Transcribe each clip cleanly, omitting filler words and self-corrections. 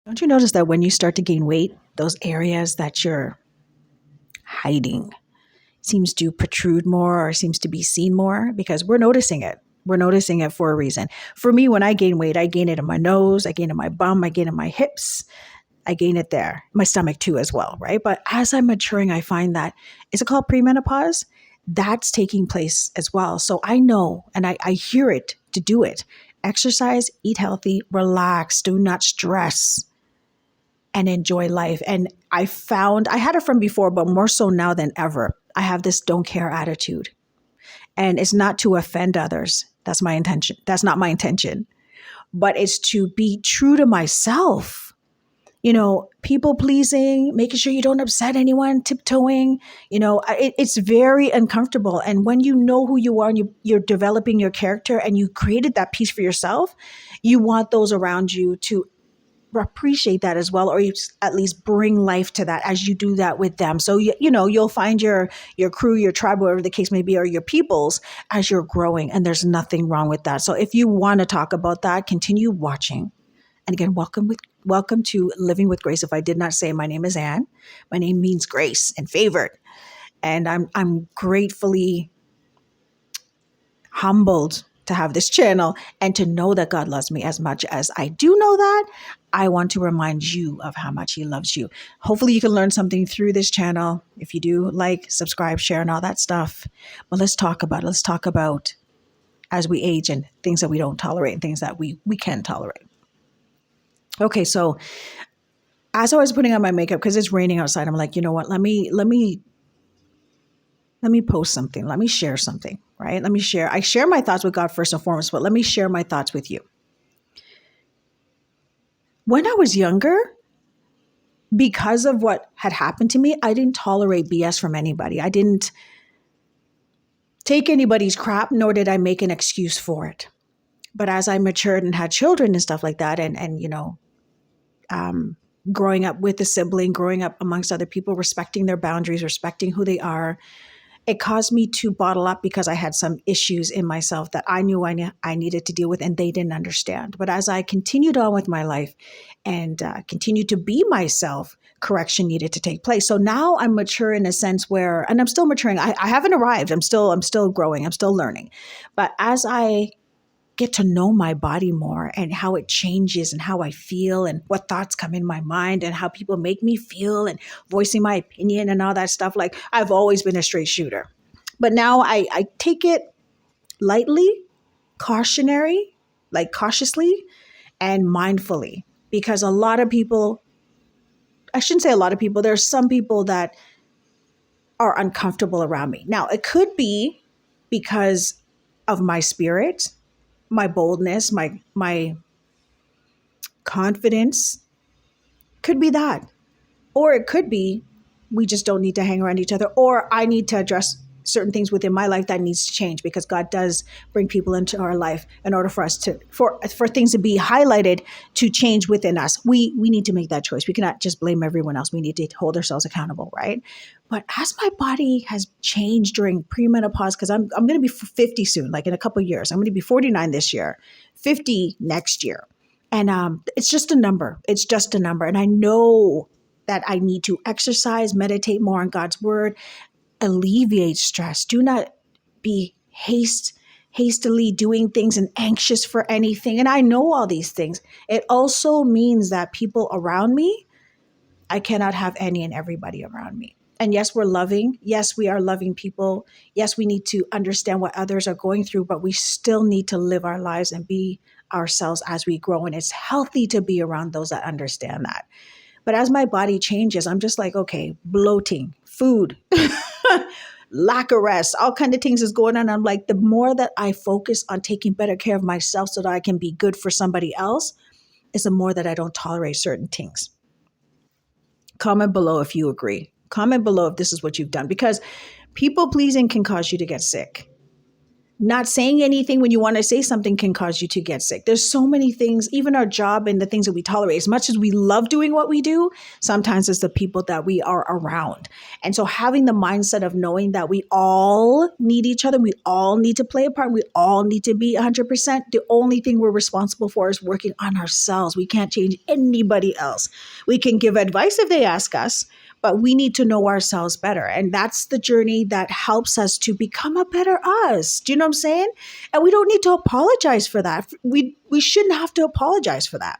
Don't you notice that when you start to gain weight, those areas that you're hiding seems to protrude more or seems to be seen more because we're noticing it. We're noticing it for a reason. For me, when I gain weight, I gain it in my nose, I gain it in my bum, I gain it in my hips, I gain it there, my stomach too as well, right? But as I'm maturing, I find that is it called premenopause? That's taking place as well. So I know and I hear it to do it. Exercise, eat healthy, relax, do not stress and enjoy life. And I found I had it from before, but more so now than ever. I have this don't care attitude. And it's not to offend others. That's my intention. That's not my intention. But it's to be true to myself. People pleasing, making sure you don't upset anyone, tiptoeing, it's very uncomfortable. And when you know who you are and you're developing your character and you created that piece for yourself, you want those around you to appreciate that as well, or you at least bring life to that as you do that with them. So you'll find your crew, your tribe, whatever the case may be, or your peoples as you're growing, and there's nothing wrong with that. So if you want to talk about that, continue watching. And again, welcome to Living with Grace. If I did not say, my name is Anne. My name means grace and favored, and I'm gratefully humbled to have this channel and to know that God loves me as much as I do know that. I want to remind you of how much He loves you. Hopefully you can learn something through this channel. If you do, like, subscribe, share, and all that stuff. But let's talk about it. Let's talk about as we age and things that we don't tolerate and things that we can tolerate. Okay, so as I was putting on my makeup, because it's raining outside, I'm like, you know what? Let me post something. Let me share something, right? I share my thoughts with God first and foremost, but let me share my thoughts with you. When I was younger, because of what had happened to me, I didn't tolerate BS from anybody. I didn't take anybody's crap, nor did I make an excuse for it. But as I matured and had children and stuff like that, and growing up with a sibling, growing up amongst other people, respecting their boundaries, respecting who they are, it caused me to bottle up because I had some issues in myself that I knew I needed to deal with, and they didn't understand. But as I continued on with my life and continued to be myself, correction needed to take place. So now I'm mature in a sense where, and I'm still maturing. I haven't arrived. I'm still growing. I'm still learning. But as I get to know my body more and how it changes and how I feel and what thoughts come in my mind and how people make me feel and voicing my opinion and all that stuff. Like, I've always been a straight shooter, but now I take it lightly, cautiously and mindfully, because a lot of people, I shouldn't say a lot of people, there are some people that are uncomfortable around me. Now, it could be because of my spirit, my boldness, my confidence. Could be that. Or it could be we just don't need to hang around each other, or I need to address certain things within my life that needs to change, because God does bring people into our life in order for us to for things to be highlighted to change within us. We need to make that choice. We cannot just blame everyone else. We need to hold ourselves accountable, right? But as my body has changed during premenopause, because I'm going to be 50 soon, like in a couple of years. I'm going to be 49 this year, 50 next year. And it's just a number. It's just a number. And I know that I need to exercise, meditate more on God's word, alleviate stress. Do not be hastily doing things and anxious for anything. And I know all these things. It also means that people around me, I cannot have any and everybody around me. And yes, we're loving. Yes, we are loving people. Yes, we need to understand what others are going through, but we still need to live our lives and be ourselves as we grow. And it's healthy to be around those that understand that. But as my body changes, I'm just like, okay, bloating, food, lack of rest, all kind of things is going on. I'm like, the more that I focus on taking better care of myself so that I can be good for somebody else, is the more that I don't tolerate certain things. Comment below if you agree. Comment below if this is what you've done, because people pleasing can cause you to get sick. Not saying anything when you want to say something can cause you to get sick. There's so many things, even our job and the things that we tolerate. As much as we love doing what we do, sometimes it's the people that we are around. And so having the mindset of knowing that we all need each other, we all need to play a part, we all need to be 100%. The only thing we're responsible for is working on ourselves. We can't change anybody else. We can give advice if they ask us, but we need to know ourselves better. And that's the journey that helps us to become a better us. Do you know what I'm saying? And we don't need to apologize for that. We shouldn't have to apologize for that.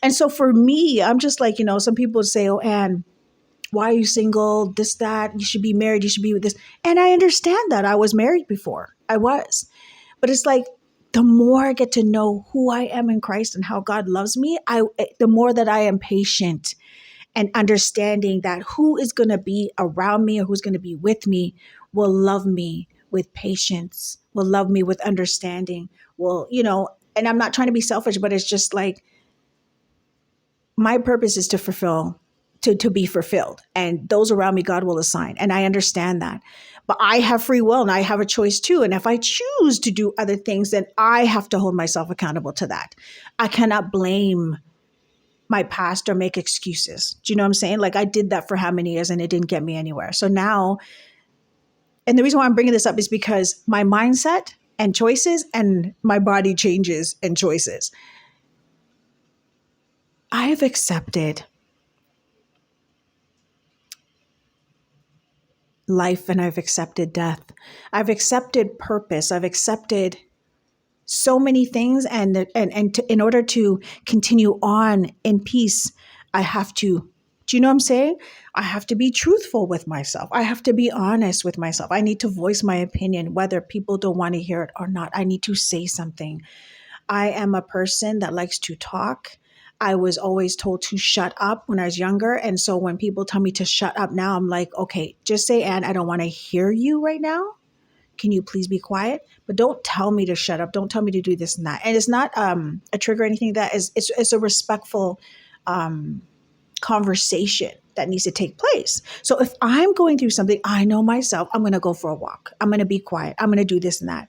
And so for me, I'm just like, some people say, oh, Anne, why are you single? This, that, you should be married, you should be with this. And I understand that. I was married before. I was. But it's like, the more I get to know who I am in Christ and how God loves me, the more that I am patient and understanding that who is going to be around me or who's going to be with me will love me with patience, will love me with understanding, and I'm not trying to be selfish, but it's just like my purpose is to be fulfilled, and those around me, God will assign. And I understand that, but I have free will and I have a choice too. And if I choose to do other things, then I have to hold myself accountable to that. I cannot blame my past or make excuses. Do you know what I'm saying? Like I did that for how many years and it didn't get me anywhere. So now, and the reason why I'm bringing this up is because my mindset and choices and my body changes and choices. I have accepted life and I've accepted death. I've accepted purpose. I've accepted so many things, in order to continue on in peace, I have to, do you know what I'm saying? I have to be truthful with myself. I have to be honest with myself. I need to voice my opinion, whether people don't want to hear it or not. I need to say something. I am a person that likes to talk. I was always told to shut up when I was younger. And so when people tell me to shut up now, I'm like, okay, just say, Anne, I don't want to hear you right now. Can you please be quiet? But don't tell me to shut up. Don't tell me to do this and that. And it's not a trigger or anything. That is, it's a respectful conversation that needs to take place. So if I'm going through something, I know myself, I'm going to go for a walk. I'm going to be quiet. I'm going to do this and that.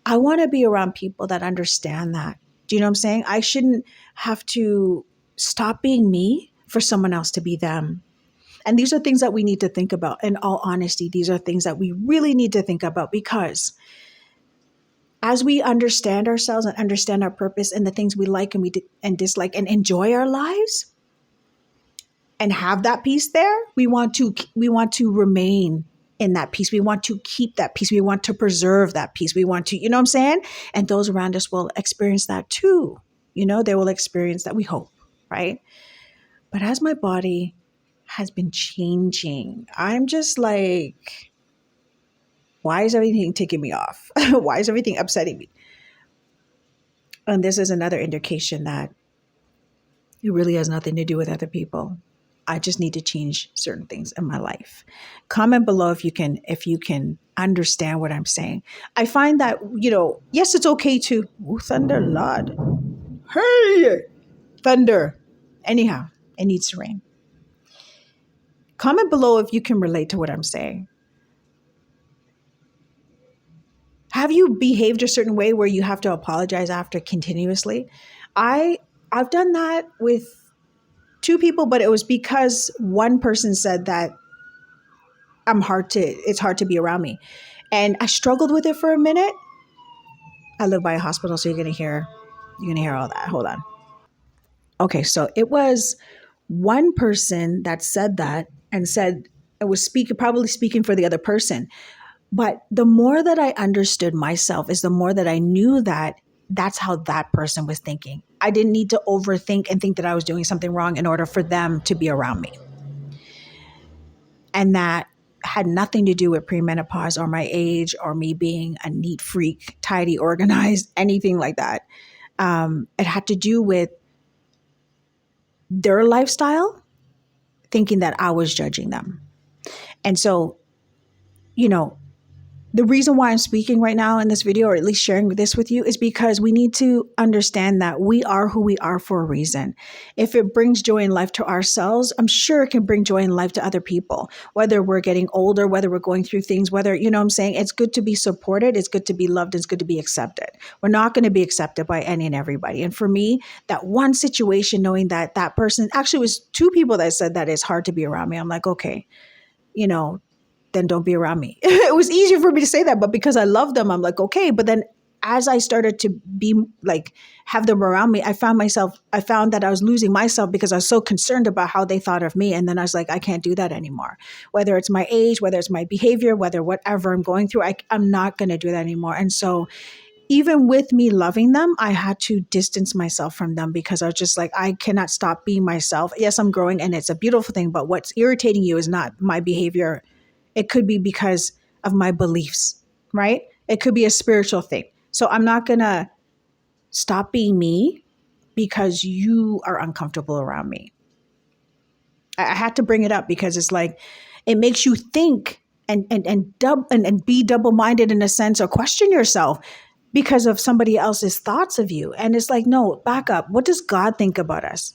I want to be around people that understand that. Do you know what I'm saying? I shouldn't have to stop being me for someone else to be them. And these are things that we need to think about. In all honesty, these are things that we really need to think about, because as we understand ourselves and understand our purpose and the things we like and dislike and enjoy our lives and have that peace there, we want to remain in that peace. We want to keep that peace. We want to preserve that peace. We want to, you know what I'm saying? And those around us will experience that too. They will experience that, we hope, right? But as my body has been changing, I'm just like, why is everything taking me off? Why is everything upsetting me? And this is another indication that it really has nothing to do with other people. I just need to change certain things in my life. Comment below if you can understand what I'm saying. I find that, yes, it's okay to, thunder, Lord. Hey, thunder. Anyhow, it needs to rain. Comment below if you can relate to what I'm saying. Have you behaved a certain way where you have to apologize after continuously? I've done that with two people, but it was because one person said that it's hard to be around me. And I struggled with it for a minute. I live by a hospital, so you're gonna hear all that. Hold on. Okay, so it was one person that said that and said it was probably speaking for the other person. But the more that I understood myself is the more that I knew that that's how that person was thinking. I didn't need to overthink and think that I was doing something wrong in order for them to be around me. And that had nothing to do with premenopause or my age or me being a neat freak, tidy, organized, anything like that. It had to do with their lifestyle, thinking that I was judging them. And so, the reason why I'm speaking right now in this video, or at least sharing this with you, is because we need to understand that we are who we are for a reason. If it brings joy in life to ourselves, I'm sure it can bring joy in life to other people, whether we're getting older, whether we're going through things, whether, you know what I'm saying? It's good to be supported. It's good to be loved. It's good to be accepted. We're not going to be accepted by any and everybody. And for me, that one situation, knowing that that person, actually it was two people that said that it's hard to be around me. I'm like, okay, you know, then don't be around me. It was easier for me to say that, but because I love them, I'm like, okay. But then as I started to be like, have them around me, I found that I was losing myself because I was so concerned about how they thought of me. And then I was like, I can't do that anymore. Whether it's my age, whether it's my behavior, whether whatever I'm going through, I'm not going to do that anymore. And so even with me loving them, I had to distance myself from them because I was just like, I cannot stop being myself. Yes, I'm growing and it's a beautiful thing, but what's irritating you is not my behavior. It could be because of my beliefs, right? It could be a spiritual thing. So I'm not going to stop being me because you are uncomfortable around me. I had to bring it up because it's like, it makes you think and be double-minded in a sense, or question yourself because of somebody else's thoughts of you. And it's like, no, back up. What does God think about us?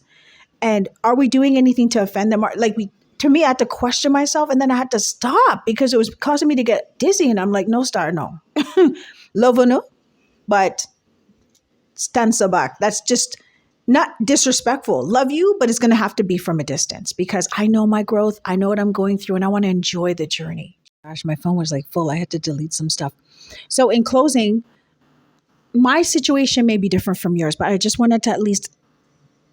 And are we doing anything to offend them? To me, I had to question myself, and then I had to stop because it was causing me to get dizzy. And I'm like, no, star, no. Love or no, but stand back. That's just not disrespectful. Love you, but it's going to have to be from a distance because I know my growth. I know what I'm going through, and I want to enjoy the journey. Gosh, my phone was like full. I had to delete some stuff. So in closing, my situation may be different from yours, but I just wanted to at least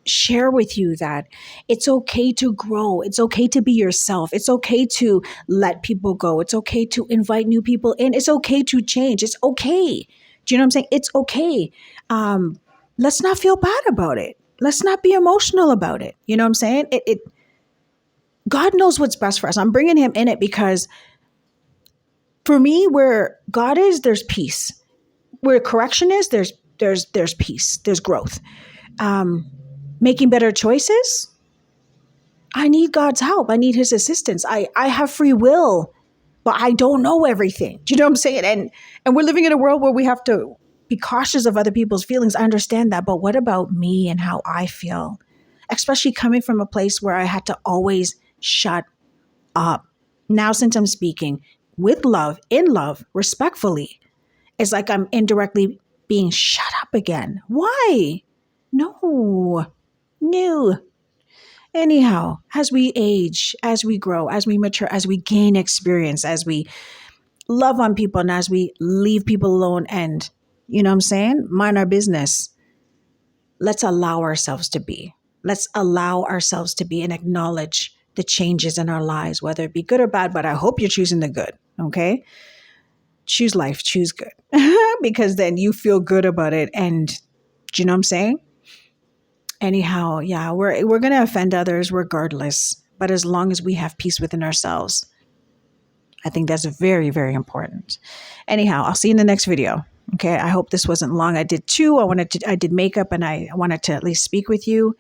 share with you that it's okay to grow. It's okay to be yourself. It's okay to let people go. It's okay to invite new people in. It's okay to change. It's okay. Do you know what I'm saying? It's okay. Let's not feel bad about it. Let's not be emotional about it. You know what I'm saying? God knows what's best for us. I'm bringing him in it because for me, where God is, there's peace. Where correction is, there's peace. There's growth. Making better choices, I need God's help. I need his assistance. I have free will, but I don't know everything. Do you know what I'm saying? And we're living in a world where we have to be cautious of other people's feelings. I understand that. But what about me and how I feel? Especially coming from a place where I had to always shut up. Now, since I'm speaking with love, in love, respectfully, it's like I'm indirectly being shut up again. Why? No. Anyhow, as we age, as we grow, as we mature, as we gain experience, as we love on people, and as we leave people alone and, you know what I'm saying, mind our business, let's allow ourselves to be. Let's allow ourselves to be and acknowledge the changes in our lives, whether it be good or bad, but I hope you're choosing the good, okay? Choose life, choose good, because then you feel good about it. And do you know what I'm saying? Anyhow, yeah, we're going to offend others regardless. But as long as we have peace within ourselves, I think that's very, very important. Anyhow, I'll see you in the next video. Okay. I hope this wasn't long. I did two. I did makeup, and I wanted to at least speak with you.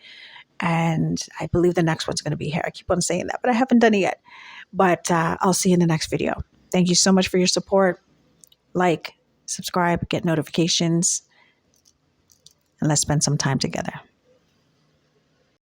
And I believe the next one's going to be hair. I keep on saying that, but I haven't done it yet. But I'll see you in the next video. Thank you so much for your support. Like, subscribe, get notifications, and let's spend some time together.